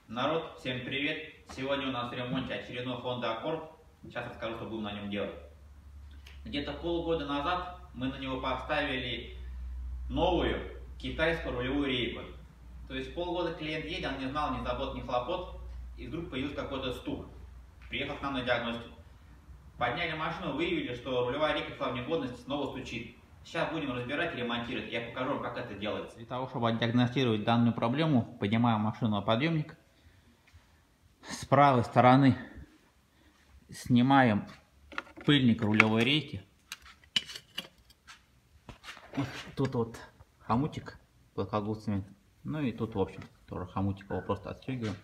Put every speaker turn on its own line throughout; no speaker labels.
Народ, всем привет! Сегодня у нас в ремонте очередной Honda Accord. Сейчас расскажу, что будем на нем делать. Где-то полгода назад мы на него поставили новую китайскую рулевую рейку. То есть полгода клиент едет, он не знал ни забот, ни хлопот, и вдруг появился какой-то стук. Приехал к нам на диагностику. Подняли машину, выявили, что рулевая рейка пришла в негодность, снова стучит. Сейчас будем разбирать и ремонтировать. Я покажу вам, как это делается. Для того, чтобы диагностировать данную проблему, поднимаем машину на подъемник. С правой стороны снимаем пыльник рулевой рейки. Тут вот хомутик плоскогубцами. Ну и тут, в общем, тоже хомутик, его просто отстегиваем.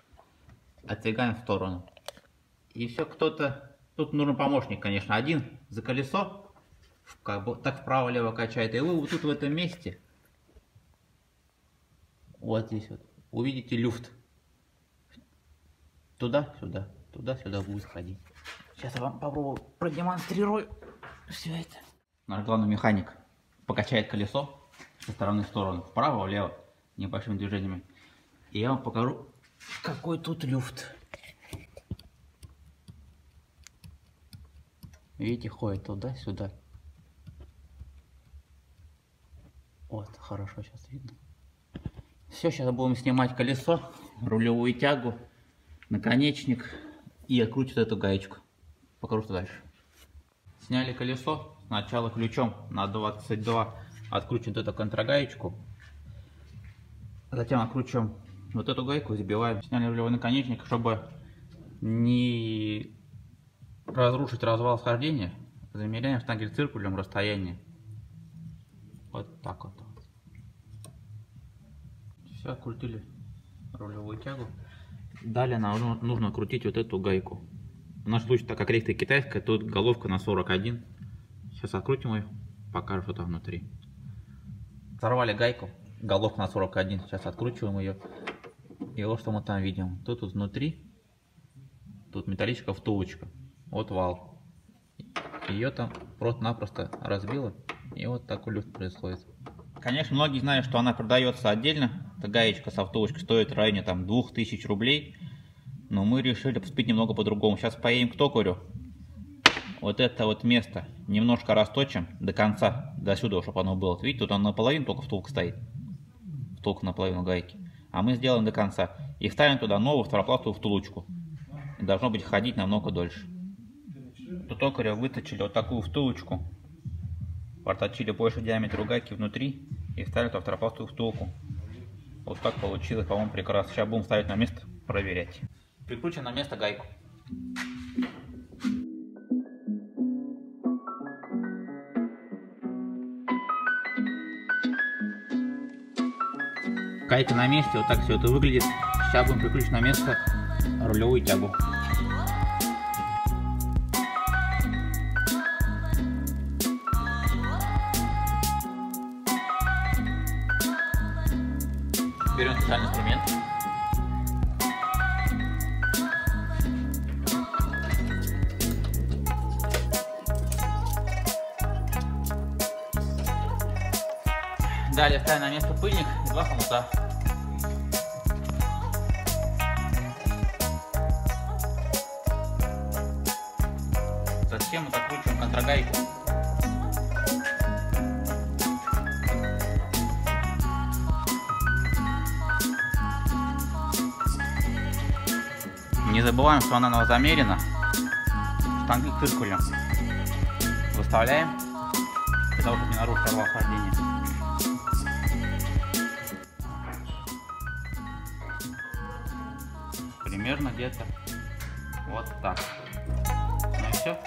Отстегаем в сторону. И все, кто-то... Тут нужен помощник, конечно. Один за колесо, как бы так вправо-лево качает. И вы вот тут в этом месте, вот здесь вот, увидите люфт. Туда-сюда, туда-сюда будет ходить. Сейчас я вам попробую продемонстрирую все это. Наш главный механик покачает колесо со стороны в сторону, вправо-влево, небольшими движениями. И я вам покажу, какой тут люфт. Видите, ходит туда-сюда. Вот, хорошо сейчас видно. Все, сейчас будем снимать колесо, рулевую тягу, наконечник и открутить эту гаечку. Покажу, что дальше. Сняли колесо. Сначала ключом на 22 откручиваем эту контрагаечку. Затем откручиваем вот эту гайку, забиваем. Сняли рулевой наконечник, чтобы не разрушить развал схождения. Замеряем штангель-циркулем расстояние. Вот так вот. Все, открутили рулевую тягу. Далее нам нужно крутить вот эту гайку. В нашем случае, так как рейка китайская, тут головка на 41. Сейчас открутим ее, покажу, что там внутри. Сорвали гайку, головка на 41. Сейчас откручиваем ее. И вот что мы там видим. Тут вот внутри, тут металлическая втулочка. Вот вал. Ее там просто-напросто разбило. И вот такой люфт происходит. Конечно, многие знают, что она продается отдельно. Эта гаечка со втулочкой стоит в районе там 2000 рублей. Но мы решили поступить немного по-другому. Сейчас поедем к токарю. Вот это вот место немножко расточим до конца, до сюда, чтобы оно было. Видите, тут он наполовину только втулка стоит. Втулка наполовину гайки. А мы сделаем до конца. И вставим туда новую второпластовую втулочку. И должно быть ходить намного дольше. У токаря выточили вот такую втулочку. Проточили больше диаметра гайки внутри и вставили туда второпластовую втулку. Вот так получилось, по-моему, прекрасно. Сейчас будем ставить на место, проверять. Прикручиваем на место гайку. Гайка на месте, вот так все это выглядит. Сейчас будем прикручивать на место рулевую тягу. Берем специальный инструмент. Далее ставим на место пыльник и два хомута. Затем мы откручиваем контрагайку. Не забываем, что она замерена. Штангель циркулем выставляем, для того, чтобы не нарушить развал хождения. Примерно где-то вот так. Ну и все.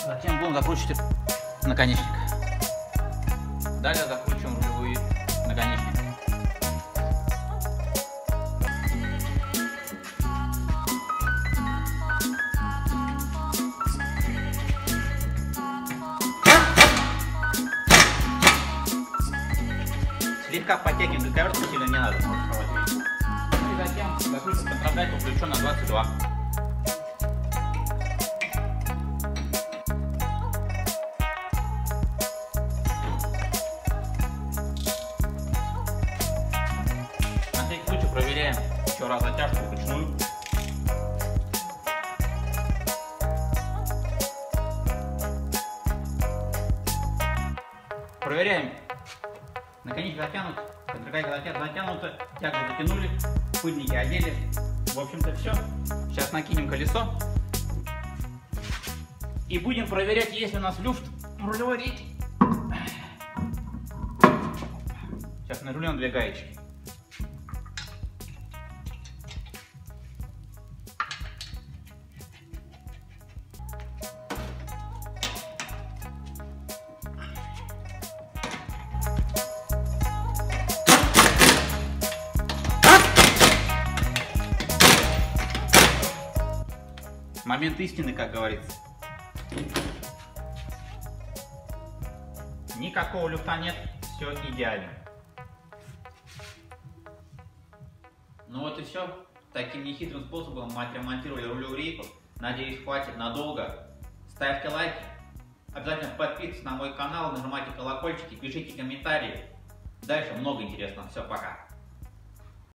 Затем будем закручивать наконечник. Далее закручиваем рулевой наконечник. Слегка подтягиваем до коверта, сильно не надо. Ну и затем закрутим контрагайку ключом на 22. Еще раз затяжку вручную. Проверяем. Наконечник затянут, контргайка затянута, тягу затянули, пыльники одели. В общем-то все. Сейчас накинем колесо. И будем проверять, есть ли у нас люфт в рулевой рейке. Сейчас нажмем 2 гаечки. Момент истины, как говорится. Никакого люфта нет, все идеально. Ну вот и все. Таким нехитрым способом мы отремонтировали рулевую рейку. Надеюсь, хватит надолго. Ставьте лайки. Обязательно подписывайтесь на мой канал, нажимайте колокольчики, пишите комментарии. Дальше много интересного. Все, пока.